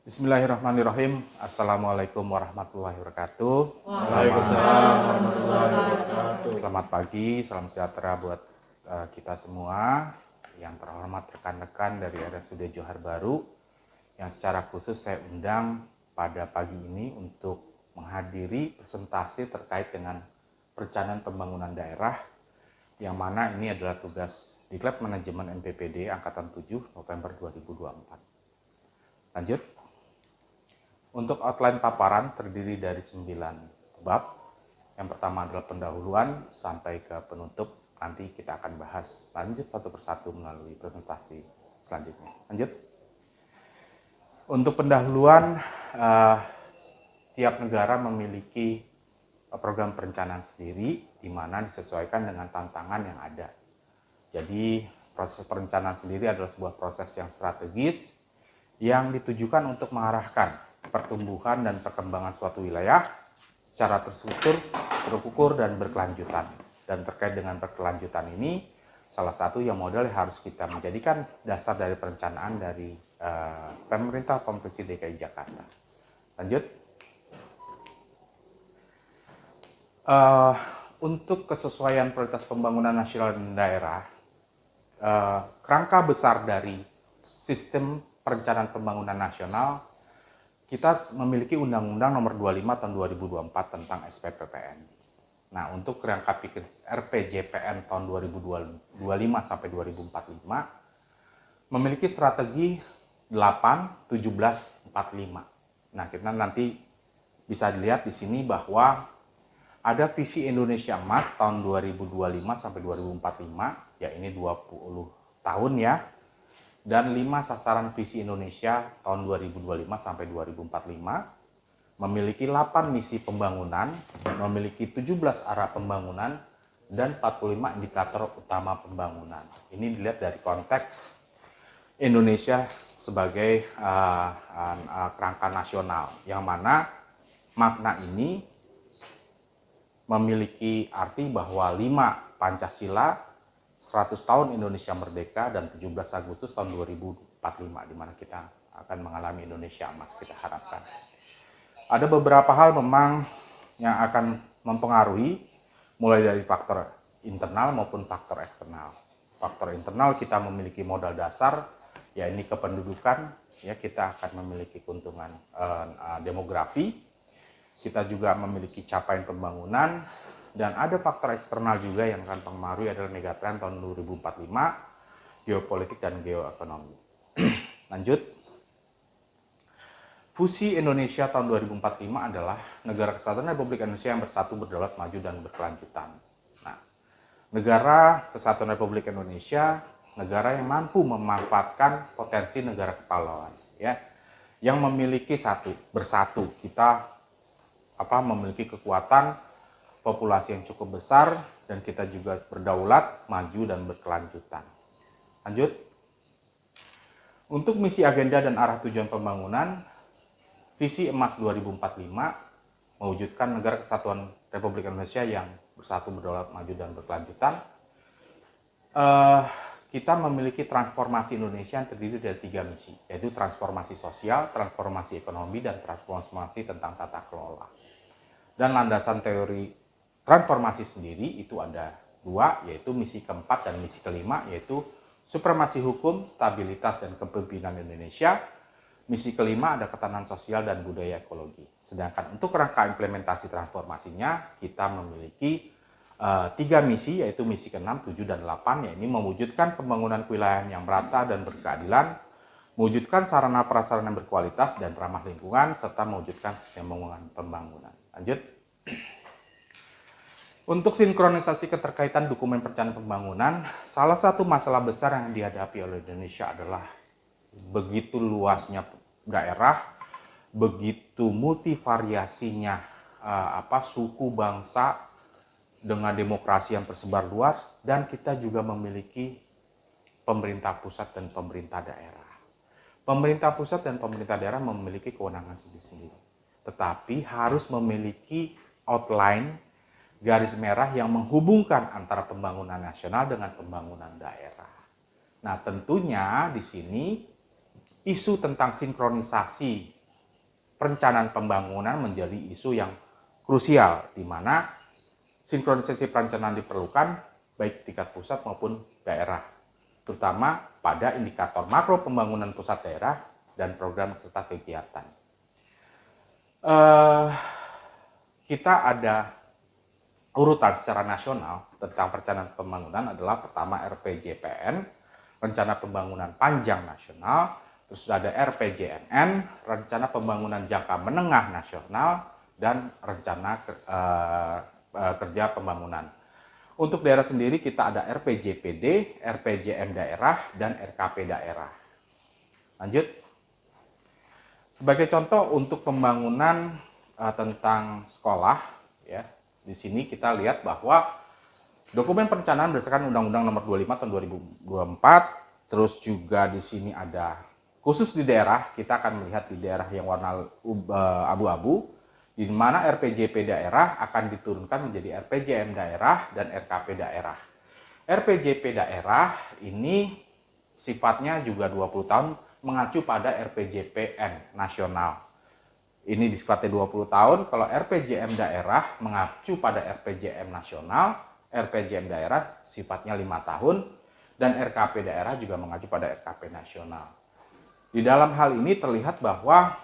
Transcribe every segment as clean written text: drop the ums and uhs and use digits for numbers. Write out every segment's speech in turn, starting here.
Bismillahirrahmanirrahim. Assalamualaikum warahmatullahi wabarakatuh. Waalaikumsalam warahmatullahi wabarakatuh. Selamat pagi, salam sejahtera buat kita semua. Yang terhormat rekan-rekan dari RSUD Johar Baru yang secara khusus saya undang pada pagi ini untuk menghadiri presentasi terkait dengan perencanaan pembangunan daerah yang mana ini adalah tugas Diklat Manajemen NPPD Angkatan 7 November 2024. Lanjut. Untuk outline paparan terdiri dari 9 bab. Yang pertama adalah pendahuluan sampai ke penutup. Nanti kita akan bahas lanjut satu persatu melalui presentasi selanjutnya. Lanjut. Untuk pendahuluan, setiap negara memiliki program perencanaan sendiri di mana disesuaikan dengan tantangan yang ada. Jadi proses perencanaan sendiri adalah sebuah proses yang strategis yang ditujukan untuk mengarahkan pertumbuhan dan perkembangan suatu wilayah secara terstruktur, terukur, dan berkelanjutan. Dan terkait dengan berkelanjutan ini, salah satu yang modal yang harus kita menjadikan dasar dari perencanaan dari pemerintah Provinsi DKI Jakarta. Lanjut. Untuk kesesuaian prioritas pembangunan nasional dan daerah, kerangka besar dari sistem perencanaan pembangunan nasional, kita memiliki Undang-Undang Nomor 25 Tahun 2024 tentang SPPPN. Nah, untuk kerangka pikir RPJPN tahun 2025 sampai 2045 memiliki strategi 8, 17, 45. Nah, kita nanti bisa dilihat di sini bahwa ada visi Indonesia Emas tahun 2025 sampai 2045, ya ini 20 tahun ya. Dan 5 sasaran visi Indonesia tahun 2025 sampai 2045, memiliki 8 misi pembangunan, memiliki 17 arah pembangunan, dan 45 indikator utama pembangunan. Ini dilihat dari konteks Indonesia sebagai kerangka nasional, yang mana makna ini memiliki arti bahwa 5 Pancasila, 100 tahun Indonesia Merdeka, dan 17 Agustus tahun 2045, di mana kita akan mengalami Indonesia Emas, kita harapkan. Ada beberapa hal memang yang akan mempengaruhi, mulai dari faktor internal maupun faktor eksternal. Faktor internal kita memiliki modal dasar, yakni kependudukan, ya kita akan memiliki keuntungan demografi, kita juga memiliki capaian pembangunan. Dan ada faktor eksternal juga yang akan mempengaruhi adalah megatrend tahun 2045, geopolitik dan geoekonomi. Lanjut. Visi Indonesia tahun 2045 adalah negara kesatuan Republik Indonesia yang bersatu, berdaulat, maju, dan berkelanjutan. Nah, negara kesatuan Republik Indonesia, negara yang mampu memanfaatkan potensi negara kepulauan, ya, yang memiliki bersatu. Kita memiliki kekuatan populasi yang cukup besar, dan kita juga berdaulat, maju, dan berkelanjutan. Lanjut. Untuk misi, agenda, dan arah tujuan pembangunan, visi emas 2045 mewujudkan negara kesatuan Republik Indonesia yang bersatu, berdaulat, maju, dan berkelanjutan. Kita memiliki transformasi Indonesia yang terdiri dari 3 misi, yaitu transformasi sosial, transformasi ekonomi, dan transformasi tentang tata kelola. Dan landasan teori transformasi sendiri itu ada 2, yaitu misi keempat dan misi kelima, yaitu supremasi hukum, stabilitas, dan kepemimpinan Indonesia. Misi kelima ada ketahanan sosial dan budaya ekologi. Sedangkan untuk rangka implementasi transformasinya, kita memiliki 3 misi, yaitu misi ke-6, 7, dan 8, yaitu mewujudkan pembangunan kewilayahan yang merata dan berkeadilan, mewujudkan sarana prasarana yang berkualitas dan ramah lingkungan, serta mewujudkan kesinambungan pembangunan. Lanjut. Untuk sinkronisasi keterkaitan dokumen perencanaan pembangunan, salah satu masalah besar yang dihadapi oleh Indonesia adalah begitu luasnya daerah, begitu multivariasinya suku bangsa dengan demokrasi yang tersebar luas, dan kita juga memiliki pemerintah pusat dan pemerintah daerah. Pemerintah pusat dan pemerintah daerah memiliki kewenangan sendiri-sendiri, tetapi harus memiliki outline, garis merah yang menghubungkan antara pembangunan nasional dengan pembangunan daerah. Nah, tentunya di sini isu tentang sinkronisasi perencanaan pembangunan menjadi isu yang krusial, di mana sinkronisasi perencanaan diperlukan baik tingkat pusat maupun daerah, terutama pada indikator makro pembangunan pusat daerah dan program serta kegiatan. Kita ada urutan secara nasional tentang perencanaan pembangunan adalah pertama RPJPN, Rencana Pembangunan Panjang Nasional, terus ada RPJMN, Rencana Pembangunan Jangka Menengah Nasional, dan Rencana Kerja Pembangunan. Untuk daerah sendiri kita ada RPJPD, RPJM daerah, dan RKP daerah. Lanjut. Sebagai contoh untuk pembangunan tentang sekolah, ya, di sini kita lihat bahwa dokumen perencanaan berdasarkan Undang-Undang Nomor 25 Tahun 2024, terus juga di sini ada khusus di daerah, kita akan melihat di daerah yang warna abu-abu, di mana RPJP daerah akan diturunkan menjadi RPJM daerah dan RKP daerah. RPJP daerah ini sifatnya juga 20 tahun mengacu pada RPJPN nasional. Ini sifatnya 20 tahun, kalau RPJM daerah mengacu pada RPJM nasional, RPJM daerah sifatnya 5 tahun, dan RKP daerah juga mengacu pada RKP nasional. Di dalam hal ini terlihat bahwa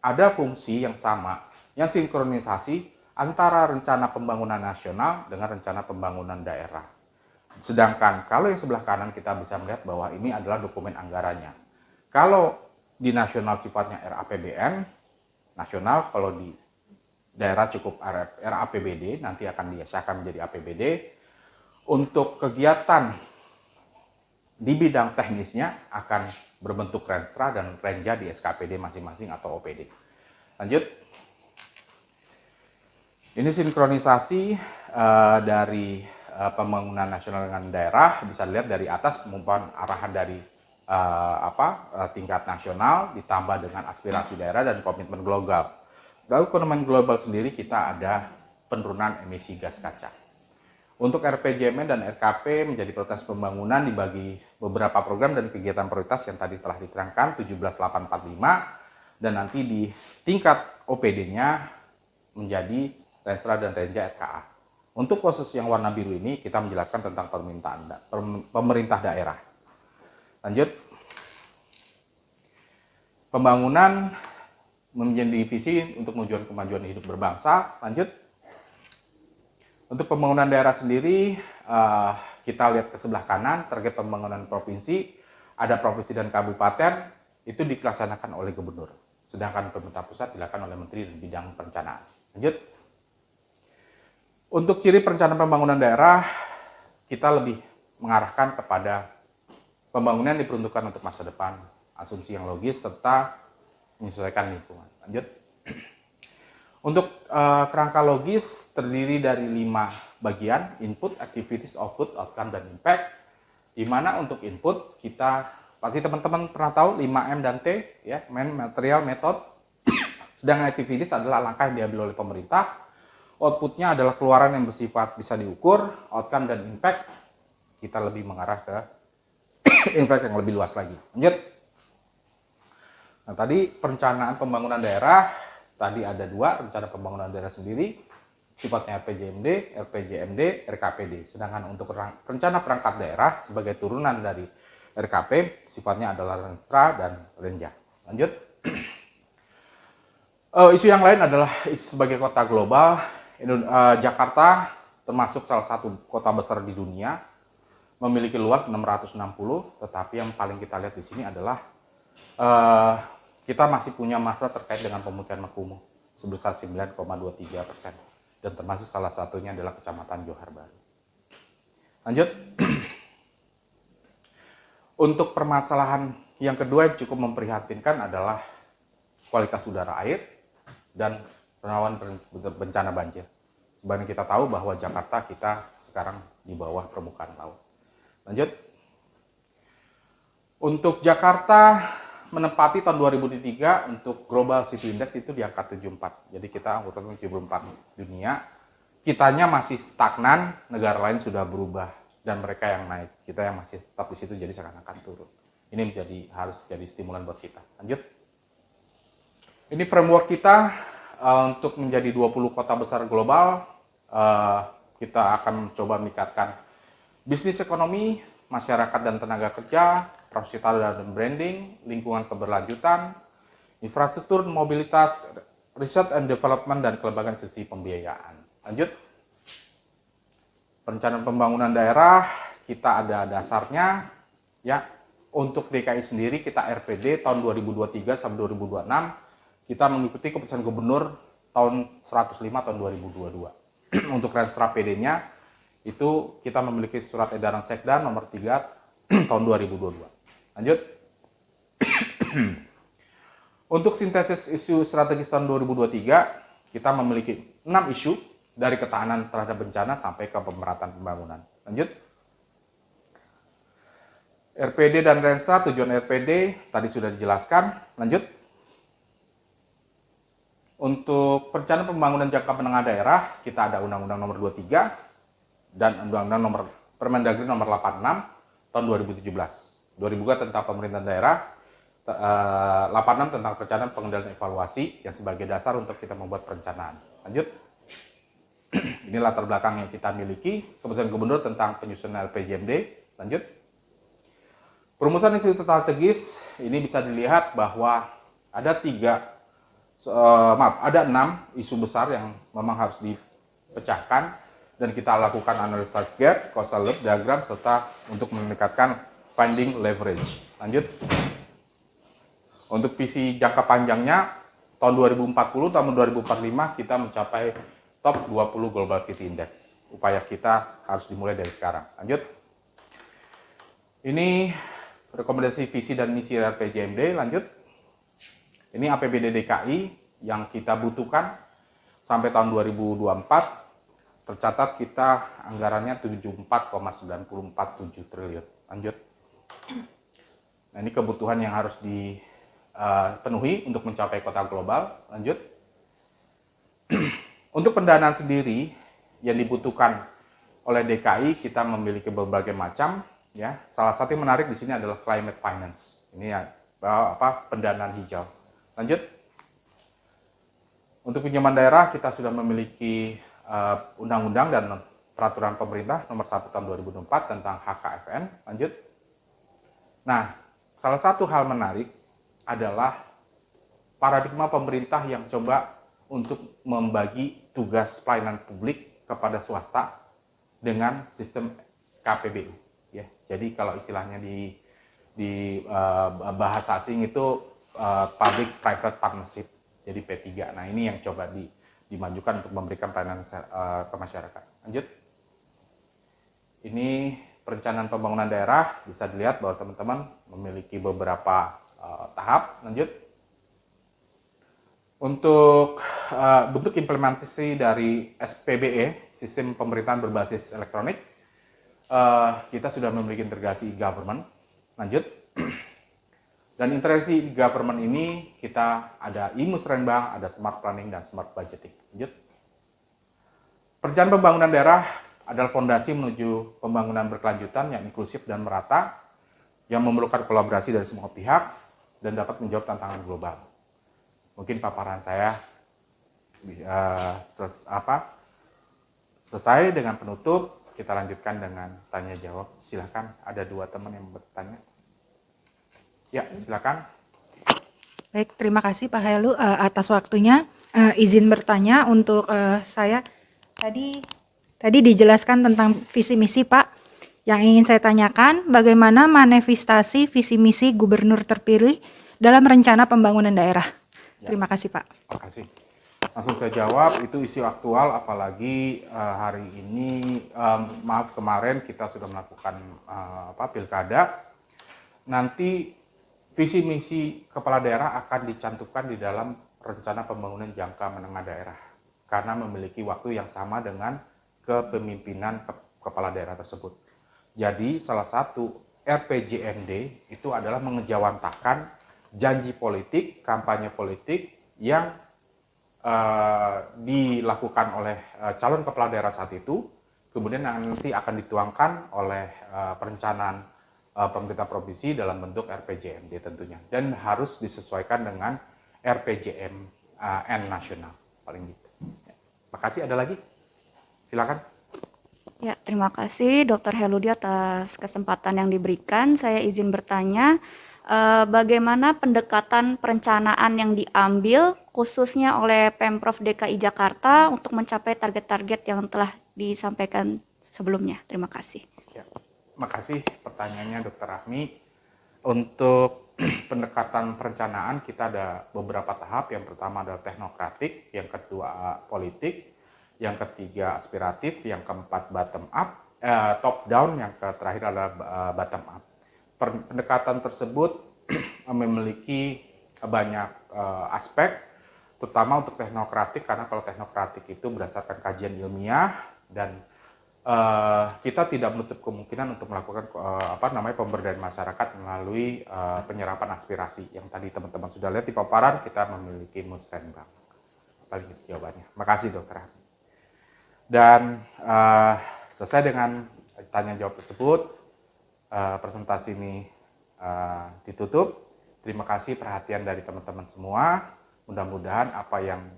ada fungsi yang sama, yang sinkronisasi antara rencana pembangunan nasional dengan rencana pembangunan daerah. Sedangkan kalau yang sebelah kanan kita bisa melihat bahwa ini adalah dokumen anggarannya. Kalau di nasional sifatnya RAPBN, nasional, kalau di daerah cukup RAPBD, nanti akan disahkan menjadi APBD. Untuk kegiatan di bidang teknisnya akan berbentuk renstra dan renja di SKPD masing-masing atau OPD. Lanjut. Ini sinkronisasi dari pembangunan nasional dengan daerah, bisa dilihat dari atas pengumpulan arahan dari tingkat nasional ditambah dengan aspirasi daerah dan komitmen global. Lalu komitmen global sendiri kita ada penurunan emisi gas kaca. Untuk RPJMN dan RKP menjadi prioritas pembangunan dibagi beberapa program dan kegiatan prioritas yang tadi telah diterangkan 17845, dan nanti di tingkat OPD-nya menjadi Renstra dan Renja RKA. Untuk khusus yang warna biru ini kita menjelaskan tentang pemerintah daerah. Lanjut. Pembangunan menjadi divisi untuk mewujudkan kemajuan hidup berbangsa. Lanjut. Untuk pembangunan daerah sendiri, kita lihat ke sebelah kanan, target pembangunan provinsi, ada provinsi dan kabupaten, itu dilaksanakan oleh gubernur. Sedangkan pemerintah pusat dilakukan oleh menteri di bidang perencanaan. Lanjut. Untuk ciri perencanaan pembangunan daerah, kita lebih mengarahkan kepada pembangunan diperuntukkan untuk masa depan, asumsi yang logis, serta menyesuaikan lingkungan. Lanjut. Untuk kerangka logis terdiri dari 5 bagian, input, activities, output, outcome, dan impact. Di mana untuk input, kita pasti teman-teman pernah tahu 5M dan T, ya, man, material, method. Sedangkan activities adalah langkah yang diambil oleh pemerintah. Outputnya adalah keluaran yang bersifat bisa diukur, outcome dan impact. Kita lebih mengarah ke impact yang lebih luas lagi. Lanjut. Nah, tadi perencanaan pembangunan daerah, tadi ada 2, rencana pembangunan daerah sendiri, sifatnya RPJMD, RPJMD, RKPD. Sedangkan untuk rencana perangkat daerah sebagai turunan dari RKP, sifatnya adalah Renstra dan Renja. Lanjut. Isu yang lain adalah isu sebagai kota global. Jakarta termasuk salah satu kota besar di dunia, memiliki luas 660, tetapi yang paling kita lihat di sini adalah kita masih punya masalah terkait dengan pemukiman kumuh sebesar 9,23%, dan termasuk salah satunya adalah Kecamatan Johar Baru. Lanjut. Untuk permasalahan yang kedua yang cukup memprihatinkan adalah kualitas udara air dan rawan bencana banjir. Sebenarnya kita tahu bahwa Jakarta kita sekarang di bawah permukaan laut. Lanjut. Untuk Jakarta menempati tahun 2003 untuk Global City Index itu di angka 74. Jadi kita anggota 74 dunia. Kitanya masih stagnan, negara lain sudah berubah dan mereka yang naik. Kita yang masih tetap di situ jadi seakan-akan turun. Ini harus jadi stimulan buat kita. Lanjut. Ini framework kita untuk menjadi 20 kota besar global. Kita akan coba meningkatkan bisnis ekonomi, masyarakat dan tenaga kerja, profesional dan branding, lingkungan keberlanjutan, infrastruktur, mobilitas, research and development, dan kelembagaan institusi pembiayaan. Lanjut. Perencanaan pembangunan daerah, kita ada dasarnya. Ya, untuk DKI sendiri kita RPD tahun 2023 sampai 2026. Kita mengikuti keputusan gubernur tahun 105 tahun 2022. Untuk Renstra PD-nya, itu kita memiliki surat edaran Sekda nomor 3 tahun 2022. Lanjut. Untuk sintesis isu strategis tahun 2023, kita memiliki 6 isu dari ketahanan terhadap bencana sampai ke pemerataan pembangunan. Lanjut. RPD dan Renstra, tujuan RPD tadi sudah dijelaskan. Lanjut. Untuk perencanaan pembangunan jangka menengah daerah, kita ada Undang-Undang nomor 23 dan Undang-Undang nomor Permendagri nomor 86 tahun 2017. 2000 tentang pemerintahan daerah, 86 tentang perencanaan pengendalian evaluasi yang sebagai dasar untuk kita membuat perencanaan. Lanjut. Ini latar belakang yang kita miliki, keputusan gubernur tentang penyusunan LPJMD. Lanjut. Perumusan isu strategis, ini bisa dilihat bahwa ada 6 isu besar yang memang harus dipecahkan dan kita lakukan analisa gap, causal loop, diagram, serta untuk meningkatkan finding leverage. Lanjut. Untuk visi jangka panjangnya, tahun 2040, tahun 2045 kita mencapai top 20 Global City Index. Upaya kita harus dimulai dari sekarang. Lanjut. Ini rekomendasi visi dan misi RPJMD. Lanjut. Ini APBD DKI yang kita butuhkan sampai tahun 2024. Tercatat kita anggarannya 74,9447 triliun. Lanjut. Nah, ini kebutuhan yang harus dipenuhi untuk mencapai kota global. Lanjut. Untuk pendanaan sendiri yang dibutuhkan oleh DKI, kita memiliki berbagai macam. Ya, salah satu yang menarik di sini adalah climate finance. Ini ya, pendanaan hijau. Lanjut. Untuk pinjaman daerah, kita sudah memiliki undang-undang dan peraturan pemerintah nomor 1 tahun 2004 tentang HKFN. Lanjut. Nah, salah satu hal menarik adalah paradigma pemerintah yang coba untuk membagi tugas pelayanan publik kepada swasta dengan sistem KPBU. Ya, jadi kalau istilahnya di bahasa asing itu public private partnership, jadi P3. Nah, ini yang coba dimajukan untuk memberikan pelayanan ke masyarakat. Lanjut. Ini perencanaan pembangunan daerah, bisa dilihat bahwa teman-teman memiliki beberapa tahap. Lanjut. Untuk bentuk implementasi dari SPBE, Sistem Pemerintahan Berbasis Elektronik, kita sudah memiliki integrasi e-government. Lanjut. Dan integrasi e-government ini kita ada e-musrenbang, ada smart planning, dan smart budgeting. Lanjut. Perencanaan pembangunan daerah adalah fondasi menuju pembangunan berkelanjutan yang inklusif dan merata, yang memerlukan kolaborasi dari semua pihak dan dapat menjawab tantangan global. Mungkin paparan saya selesai dengan penutup. Kita lanjutkan dengan tanya jawab. Silakan, ada 2 teman yang bertanya. Ya, silakan. Baik, terima kasih Pak Helu atas waktunya. Izin bertanya untuk saya. Tadi dijelaskan tentang visi misi Pak. Yang ingin saya tanyakan, bagaimana manifestasi visi misi gubernur terpilih dalam rencana pembangunan daerah? Ya. Terima kasih Pak. Terima kasih. Langsung saya jawab, itu isu aktual, apalagi hari ini, kemarin kita sudah melakukan pilkada. Nanti visi misi kepala daerah akan dicantumkan di dalam rencana pembangunan jangka menengah daerah, karena memiliki waktu yang sama dengan kepemimpinan kepala daerah tersebut. Jadi salah satu RPJMD itu adalah mengejawantakan janji politik, kampanye politik yang dilakukan oleh calon kepala daerah saat itu, kemudian nanti akan dituangkan oleh perencanaan pemerintah provinsi dalam bentuk RPJMD tentunya, dan harus disesuaikan dengan RPJMN nasional paling gitu. Makasih, ada lagi? Silakan. Ya, terima kasih Dr. Heludi atas kesempatan yang diberikan. Saya izin bertanya, bagaimana pendekatan perencanaan yang diambil khususnya oleh Pemprov DKI Jakarta untuk mencapai target-target yang telah disampaikan sebelumnya? Terima kasih. Ya, makasih pertanyaannya Dr. Rahmi. Untuk pendekatan perencanaan kita ada beberapa tahap. Yang pertama adalah teknokratik, yang kedua politik, yang ketiga aspiratif, yang keempat bottom up, top down, yang terakhir adalah bottom up. Pendekatan tersebut memiliki banyak aspek, terutama untuk teknokratik, karena kalau teknokratik itu berdasarkan kajian ilmiah dan kita tidak menutup kemungkinan untuk melakukan pemberdayaan masyarakat melalui penyerapan aspirasi yang tadi teman-teman sudah lihat di paparan. Kita memiliki musrenbang. Paling itu jawabannya. Makasih Dr. Rahmi. Dan selesai dengan tanya jawab tersebut, presentasi ini ditutup. Terima kasih perhatian dari teman-teman semua. Mudah-mudahan apa yang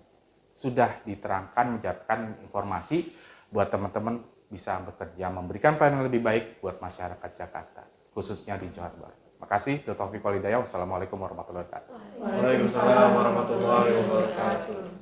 sudah diterangkan menjadikan informasi buat teman-teman bisa bekerja memberikan pelayanan lebih baik buat masyarakat Jakarta, khususnya di Johar Baru. Makasih, Dr. Taufik Walhidayah. Wassalamualaikum warahmatullahi wabarakatuh. Waalaikumsalam warahmatullahi wabarakatuh.